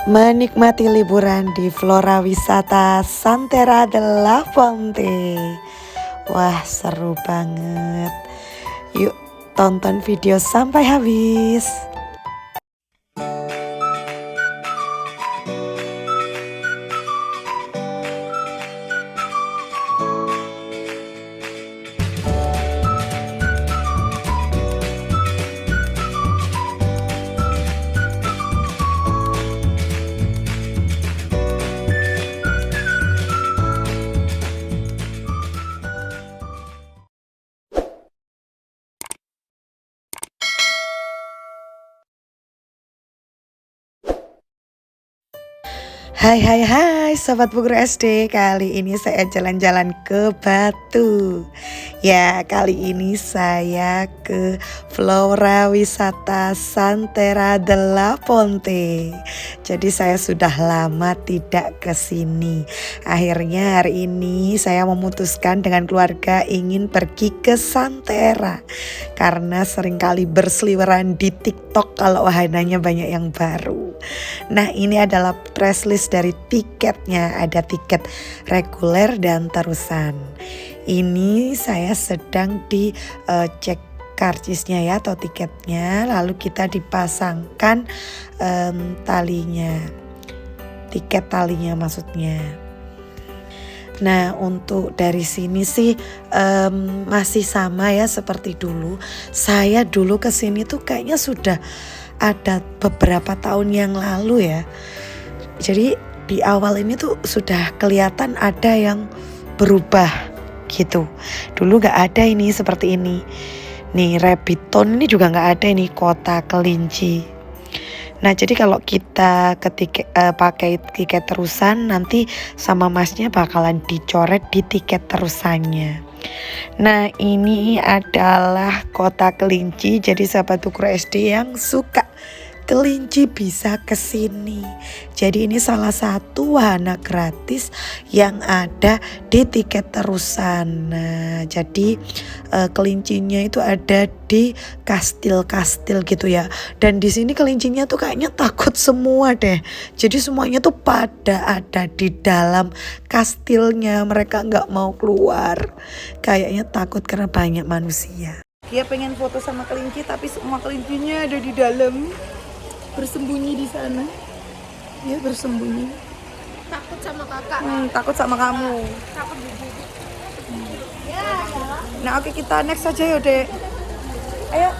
Menikmati liburan di Flora Wisata Santera de la Fonte. Wah, seru banget. Yuk tonton video sampai habis. Hai Sobat Bu Guru SD. Kali ini saya jalan-jalan ke Batu. Ya, kali ini saya ke Flora Wisata Santera de la Fonte. Jadi saya sudah lama tidak ke sini. Akhirnya hari ini saya memutuskan dengan keluarga ingin pergi ke Santera. Karena seringkali berseliweran di TikTok kalau wahananya banyak yang baru. Nah, ini adalah press list dari tiketnya. Ada tiket reguler dan terusan. Ini saya sedang dicek karcisnya ya, atau tiketnya. Lalu kita dipasangkan talinya, tiket talinya maksudnya. Nah, untuk dari sini sih masih sama ya seperti dulu. Saya dulu kesini tuh kayaknya sudah ada beberapa tahun yang lalu ya. Jadi di awal ini tuh sudah kelihatan ada yang berubah gitu. Dulu gak ada ini seperti ini. Nih Rabbiton ini juga gak ada ini, kota kelinci. Nah, jadi kalau kita pakai tiket terusan, nanti sama masnya bakalan dicoret di tiket terusannya. Nah, ini adalah kota kelinci. Jadi sahabat Bu Guru SD yang suka kelinci bisa ke sini. Jadi ini salah satu wahana gratis yang ada di tiket terusan. Nah, jadi kelincinya itu ada di kastil-kastil gitu ya. Dan di sini kelincinya tuh kayaknya takut semua deh. Jadi semuanya tuh pada ada di dalam kastilnya. Mereka nggak mau keluar. Kayaknya takut karena banyak manusia. Dia pengen foto sama kelinci, tapi semua kelincinya ada di dalam. Bersembunyi di sana. Ya, bersembunyi. Takut sama kakak. Takut sama kamu. Takut juga. Nah, oke, kita next aja ya, Dek. Ayo.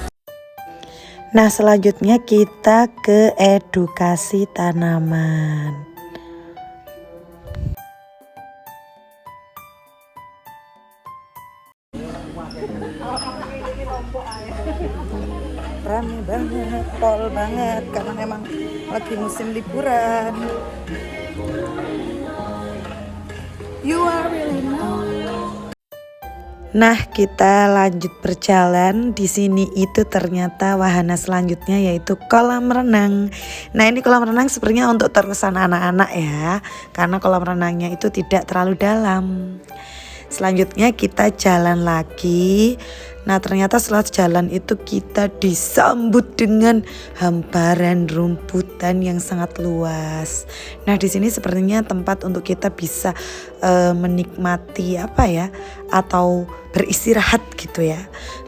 Nah, selanjutnya kita ke edukasi tanaman. Rame banget, pol banget karena memang lagi musim liburan. You are really know. Nah, kita lanjut berjalan. Di sini itu ternyata wahana selanjutnya yaitu kolam renang. Nah, ini kolam renang sepertinya untuk terusan anak-anak ya, karena kolam renangnya itu tidak terlalu dalam. Selanjutnya kita jalan lagi. Nah, ternyata setelah jalan itu kita disambut dengan hamparan rumputan yang sangat luas. Nah, di sini sepertinya tempat untuk kita bisa menikmati apa ya, atau beristirahat gitu ya.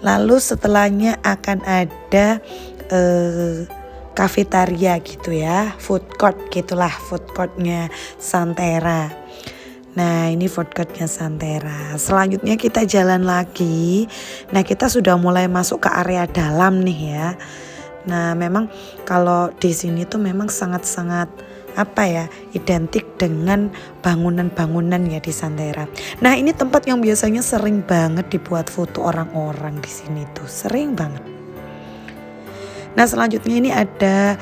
Lalu setelahnya akan ada kafetaria gitu ya, food court gitulah, food courtnya Santera. Nah, ini food courtnya Santera. Selanjutnya kita jalan lagi. Nah, kita sudah mulai masuk ke area dalam nih ya. Nah, memang kalau di sini tuh memang sangat-sangat apa ya, identik dengan bangunan-bangunan ya di Santera. Nah, ini tempat yang biasanya sering banget dibuat foto orang-orang di sini tuh, sering banget. Nah, selanjutnya ini ada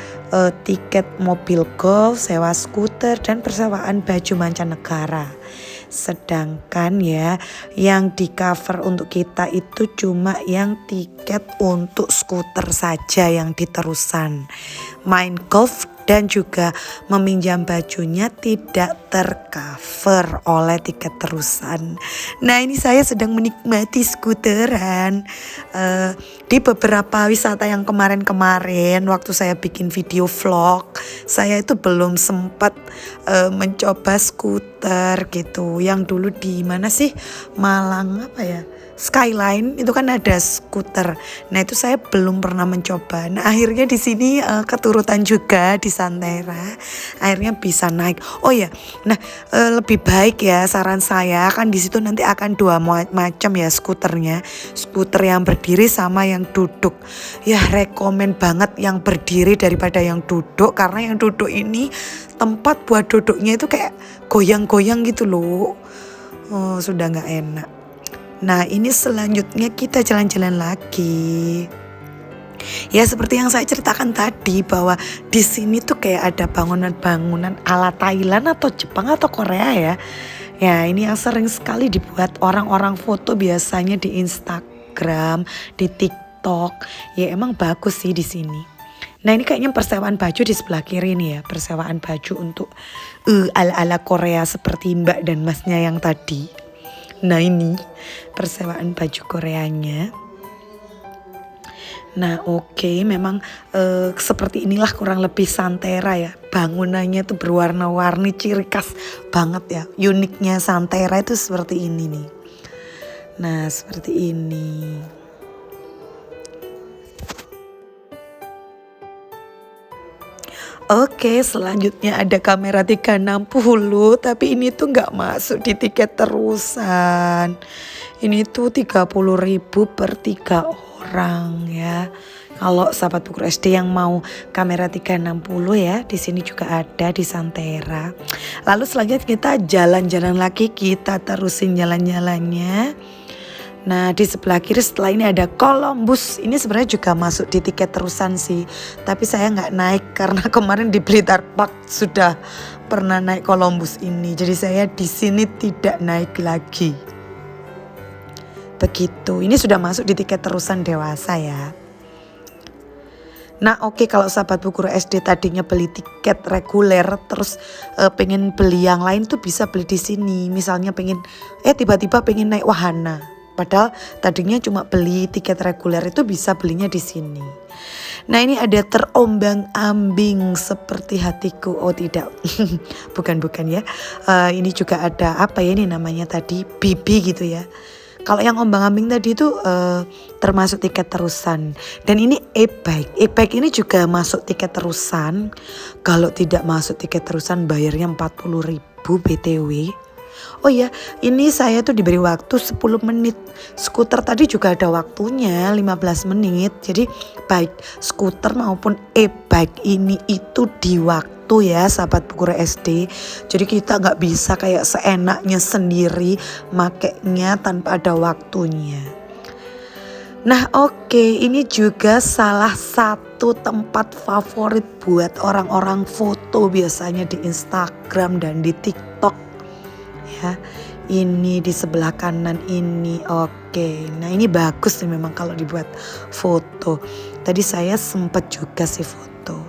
tiket mobil golf, sewa skuter, dan persewaan baju mancanegara. Sedangkan ya yang di cover untuk kita itu cuma yang tiket untuk skuter saja yang diterusan. main golf dan juga meminjam bajunya tidak tercover oleh tiket terusan. Nah ini saya sedang menikmati skuteran di beberapa wisata yang kemarin-kemarin waktu saya bikin video vlog. Saya itu belum sempat mencoba skuter gitu. Yang dulu di mana sih, Malang apa ya, Skyline itu kan ada skuter. Nah itu saya belum pernah mencoba. Nah akhirnya di sini keturutan juga di Santera. Akhirnya bisa naik. Oh ya, nah lebih baik ya saran saya kan di situ nanti akan dua macam ya skuternya. Skuter yang berdiri sama yang duduk. Ya rekomen banget yang berdiri daripada yang duduk, karena yang duduk ini tempat buat duduknya itu kayak goyang-goyang gitu loh. Oh sudah nggak enak. Nah ini selanjutnya kita jalan-jalan lagi. Ya seperti yang saya ceritakan tadi bahwa di sini tuh kayak ada bangunan-bangunan ala Thailand atau Jepang atau Korea ya. Ya ini yang sering sekali dibuat orang-orang foto biasanya di Instagram, di TikTok. Ya emang bagus sih di sini. Nah ini kayaknya persewaan baju di sebelah kiri nih ya. Persewaan baju untuk ala-ala Korea seperti Mbak dan Masnya yang tadi. Nah ini persewaan baju Koreanya. Nah oke, memang seperti inilah kurang lebih Santera ya. Bangunannya tuh berwarna-warni, ciri khas banget ya. Uniknya Santera itu seperti ini nih. Nah seperti ini. Oke, selanjutnya ada kamera 360, tapi ini tuh nggak masuk di tiket terusan. Ini tuh 30.000 per 3 orang ya. Kalau sahabat Buku SD yang mau kamera 360 ya, di sini juga ada di Santera. Lalu selanjutnya kita jalan-jalan lagi, kita terusin jalan-jalannya. Nah di sebelah kiri setelah ini ada Columbus. Ini sebenarnya juga masuk di tiket terusan sih. Tapi saya nggak naik karena kemarin di Blitar Park sudah pernah naik Columbus ini. Jadi saya di sini tidak naik lagi. Begitu. Ini sudah masuk di tiket terusan dewasa ya. Nah oke, kalau sahabat Bu Guru SD tadinya beli tiket reguler terus pengen beli yang lain tuh bisa beli di sini. Misalnya pengen tiba-tiba pengen naik wahana. Padahal tadinya cuma beli tiket reguler itu bisa belinya di sini. Nah ini ada terombang-ambing seperti hatiku. Oh tidak, bukan ya. Ini juga ada apa ya ini namanya tadi, Bibi gitu ya. Kalau yang ombang-ambing tadi itu termasuk tiket terusan. Dan ini e-bike. E-bike ini juga masuk tiket terusan. Kalau tidak masuk tiket terusan bayarnya 40.000 BTW. Oh ya, ini saya tuh diberi waktu 10 menit. Skuter tadi juga ada waktunya 15 menit. Jadi baik skuter maupun e-bike ini itu di waktu ya sahabat Bu Guru SD. Jadi kita gak bisa kayak seenaknya sendiri makainya tanpa ada waktunya. Nah oke, ini juga salah satu tempat favorit buat orang-orang foto biasanya di Instagram dan di TikTok. Ya, ini di sebelah kanan ini oke. Nah ini bagus nih memang kalau dibuat foto. Tadi saya sempat juga sih foto.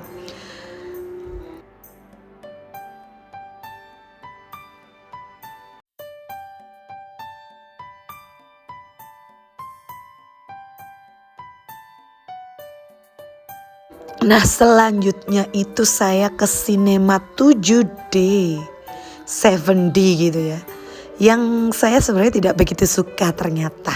Nah selanjutnya itu saya ke sinema 7D 7D gitu ya. Yang saya sebenarnya tidak begitu suka ternyata.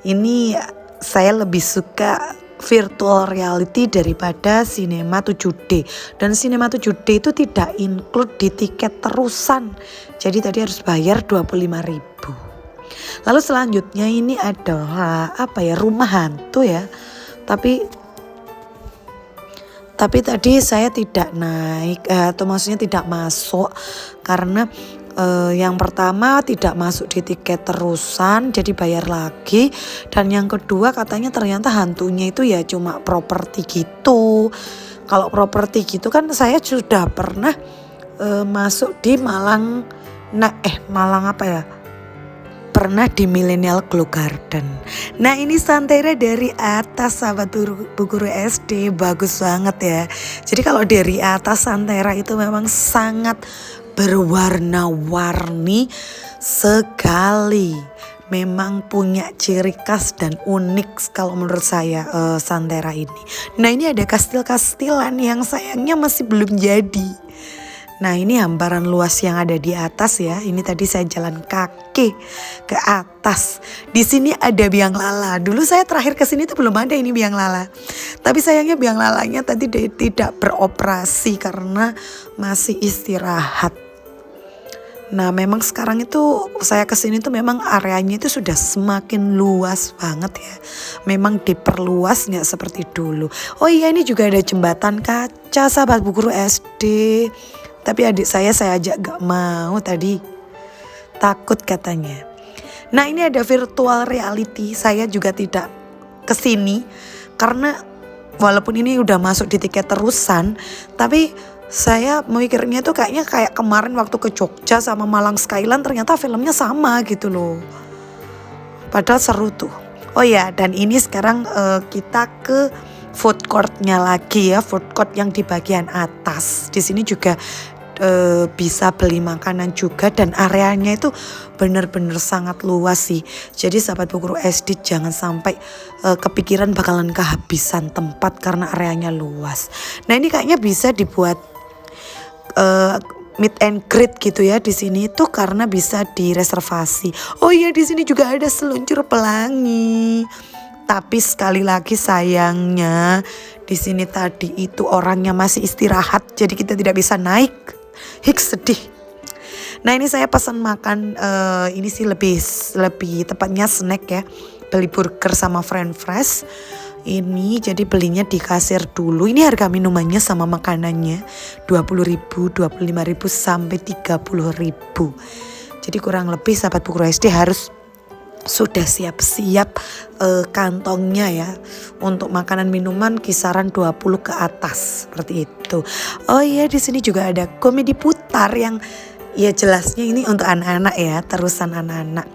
Ini saya lebih suka virtual reality daripada sinema 7D. Dan sinema 7D itu tidak include di tiket terusan. Jadi tadi harus bayar 25.000. Lalu selanjutnya ini adalah apa ya, rumah hantu ya. Tapi tadi saya tidak naik atau maksudnya tidak masuk karena yang pertama tidak masuk di tiket terusan jadi bayar lagi, dan yang kedua katanya ternyata hantunya itu ya cuma properti gitu. Kalau properti gitu kan saya sudah pernah masuk di Malang apa ya, pernah di Millennial Glow Garden. Nah ini Santerra dari atas sahabat Bu Guru SD, bagus banget ya. Jadi kalau dari atas Santerra itu memang sangat berwarna-warni sekali. Memang punya ciri khas dan unik kalau menurut saya Santerra ini. Nah ini ada kastil-kastilan yang sayangnya masih belum jadi. Nah ini hamparan luas yang ada di atas ya. Ini tadi saya jalan kaki ke atas. Di sini ada biang lala. Dulu saya terakhir ke sini tuh belum ada ini biang lala. Tapi sayangnya biang lalanya tadi tidak beroperasi karena masih istirahat. Nah memang sekarang itu saya kesini tuh memang areanya itu sudah semakin luas banget ya. Memang diperluas nggak seperti dulu. Oh iya ini juga ada jembatan kaca sahabat Bu Guru SD. Tapi adik saya ajak gak mau tadi. Takut katanya. Nah ini ada virtual reality. Saya juga tidak kesini. Karena walaupun ini udah masuk di tiket terusan. Tapi saya memikirnya tuh kayaknya kayak kemarin waktu ke Jogja sama Malang Skyline. Ternyata filmnya sama gitu loh. Padahal seru tuh. Oh ya dan ini sekarang kita ke food courtnya lagi ya. Food court yang di bagian atas. Di sini juga bisa beli makanan juga dan areanya itu benar-benar sangat luas sih. Jadi sahabat Bu Guru SD jangan sampai kepikiran bakalan kehabisan tempat karena areanya luas. Nah ini kayaknya bisa dibuat meet and greet gitu ya di sini itu karena bisa direservasi. Oh iya di sini juga ada seluncur pelangi. Tapi sekali lagi sayangnya di sini tadi itu orangnya masih istirahat jadi kita tidak bisa naik. Sedih. Nah ini saya pesan makan ini sih lebih tepatnya snack ya. Beli burger sama french fries. Ini jadi belinya di kasir dulu. Ini harga minumannya sama makanannya 20.000, 25.000 sampai 30.000. Jadi kurang lebih sahabat Bu Guru SD harus sudah siap-siap kantongnya ya. Untuk makanan minuman kisaran 20 ke atas seperti itu. Oh iya di sini juga ada komedi putar yang ya jelasnya ini untuk anak-anak ya, terusan anak-anak.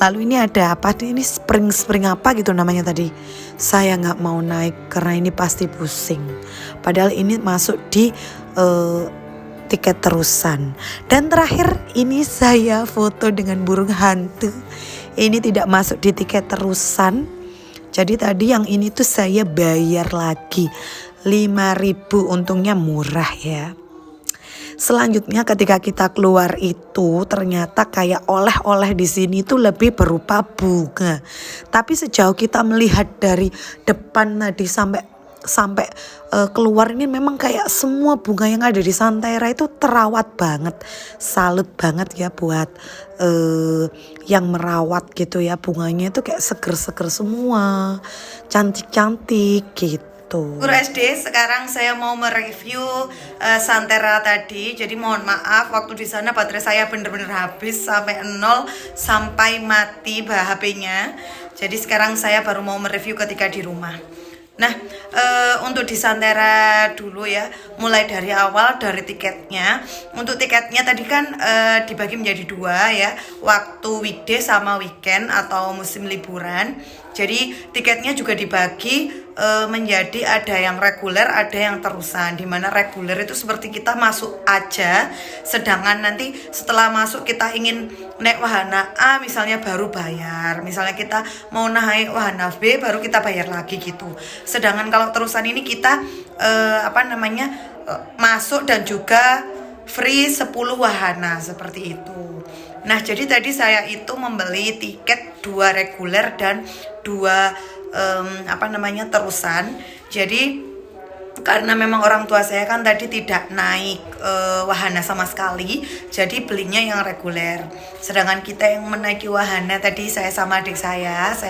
Lalu ini ada apa? Ini spring apa gitu namanya tadi. Saya nggak mau naik karena ini pasti pusing. Padahal ini masuk di tiket terusan. Dan terakhir ini saya foto dengan burung hantu. Ini tidak masuk di tiket terusan. Jadi tadi yang ini tuh saya bayar lagi 5.000, untungnya murah ya. Selanjutnya ketika kita keluar itu ternyata kayak oleh-oleh di sini tuh lebih berupa bunga. Tapi sejauh kita melihat dari depan tadi sampai keluar ini memang kayak semua bunga yang ada di Santerra itu terawat banget. Salut banget ya buat yang merawat gitu ya, bunganya itu kayak seger-seger semua, cantik-cantik gitu. Guru SD, sekarang saya mau mereview Santerra tadi. Jadi mohon maaf waktu di sana baterai saya bener-bener habis sampai 0 sampai mati HP-nya. Jadi sekarang saya baru mau mereview ketika di rumah. Nah untuk di Santerra dulu ya, mulai dari awal dari tiketnya. Untuk tiketnya tadi kan dibagi menjadi 2 ya, waktu weekday sama weekend atau musim liburan. Jadi tiketnya juga dibagi menjadi ada yang reguler, ada yang terusan. Dimana reguler itu seperti kita masuk aja, sedangkan nanti setelah masuk kita ingin naik wahana A misalnya baru bayar. Misalnya kita mau naik wahana B baru kita bayar lagi gitu. Sedangkan kalau terusan ini kita masuk dan juga free 10 wahana seperti itu. Nah jadi tadi saya itu membeli tiket 2 reguler dan 2 terusan. Jadi karena memang orang tua saya kan tadi tidak naik wahana sama sekali, jadi belinya yang reguler. Sedangkan kita yang menaiki wahana tadi saya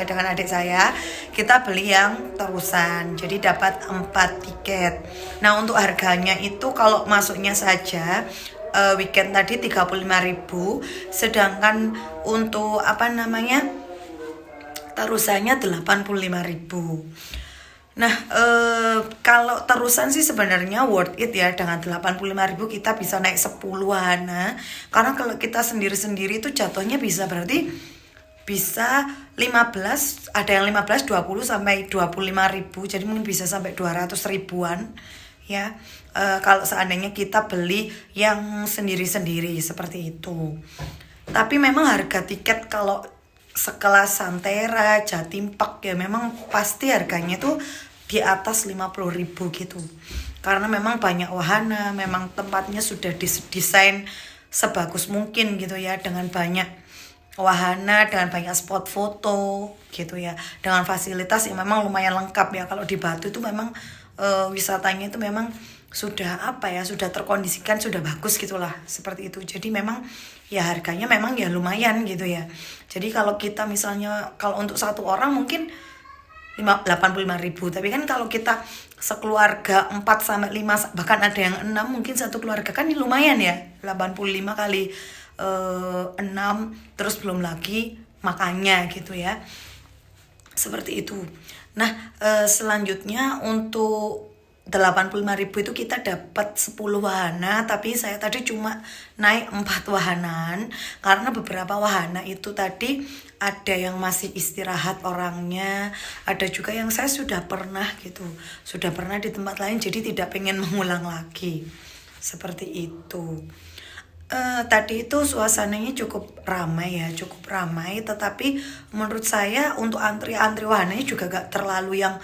dengan adik saya, kita beli yang terusan. Jadi dapat 4 tiket. Nah untuk harganya itu kalau masuknya saja weekend tadi 35.000, sedangkan untuk terusannya 85.000. Nah kalau terusan sih sebenarnya worth it ya, dengan 85.000 kita bisa naik 10 wahana. Karena kalau kita sendiri-sendiri itu jatuhnya bisa berarti bisa 15, ada yang 15, 20 sampai 25.000. Jadi mungkin bisa sampai 200 ribuan ya. Kalau seandainya kita beli yang sendiri-sendiri seperti itu. Tapi memang harga tiket kalau sekelas Santera, Jatim Park ya memang pasti harganya tuh di atas 50.000 gitu. Karena memang banyak wahana, memang tempatnya sudah didesain sebagus mungkin gitu ya, dengan banyak wahana, dengan banyak spot foto gitu ya, dengan fasilitas yang memang lumayan lengkap ya. Kalau di Batu itu memang wisatanya itu memang sudah apa ya, sudah terkondisikan, sudah bagus gitulah seperti itu. Jadi memang ya harganya memang ya lumayan gitu ya. Jadi kalau kita misalnya kalau untuk satu orang mungkin 85.000, tapi kan kalau kita sekeluarga 4 sampai 5 bahkan ada yang 6, mungkin satu keluarga kan lumayan ya, 85 kali 6, terus belum lagi makannya gitu ya. Seperti itu. Nah, selanjutnya untuk 85.000 itu kita dapat 10 wahana, tapi saya tadi cuma naik 4 wahanaan karena beberapa wahana itu tadi ada yang masih istirahat orangnya, ada juga yang saya sudah pernah gitu, sudah pernah di tempat lain, jadi tidak pengen mengulang lagi. Seperti itu. Tadi itu suasananya cukup ramai ya, cukup ramai, tetapi menurut saya untuk antri wahananya juga gak terlalu yang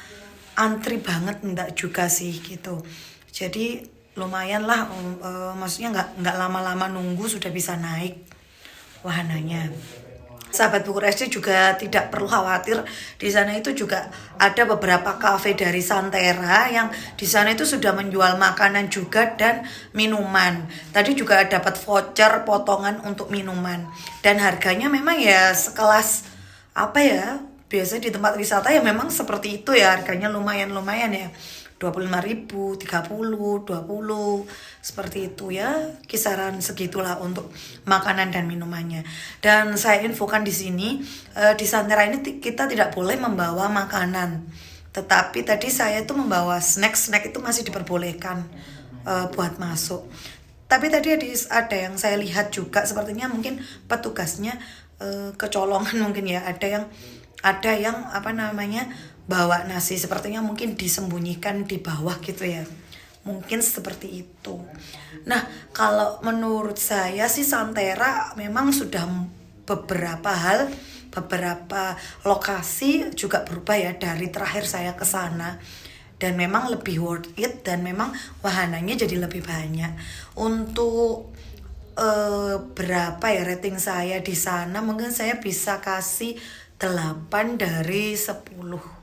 antri banget, enggak juga sih gitu. Jadi lumayan lah, maksudnya nggak lama-lama nunggu sudah bisa naik wahananya. Sahabat Bukur SD juga tidak perlu khawatir, di sana itu juga ada beberapa kafe dari Santera yang di sana itu sudah menjual makanan juga dan minuman. Tadi juga dapat voucher potongan untuk minuman dan harganya memang ya sekelas apa ya, biasa di tempat wisata ya memang seperti itu ya, harganya lumayan ya, 25.000, 30, 20 seperti itu ya, kisaran segitulah untuk makanan dan minumannya. Dan saya infokan di sini, di Santera ini kita tidak boleh membawa makanan, tetapi tadi saya itu membawa snack itu masih diperbolehkan buat masuk. Tapi tadi ada yang saya lihat juga, sepertinya mungkin petugasnya kecolongan mungkin ya, ada yang apa namanya bawa nasi, sepertinya mungkin disembunyikan di bawah gitu ya, mungkin seperti itu. Nah, kalau menurut saya sih Santera memang sudah beberapa lokasi juga berubah ya dari terakhir saya ke sana, dan memang lebih worth it, dan memang wahananya jadi lebih banyak. Untuk berapa ya rating saya di sana, mungkin saya bisa kasih 8 dari 10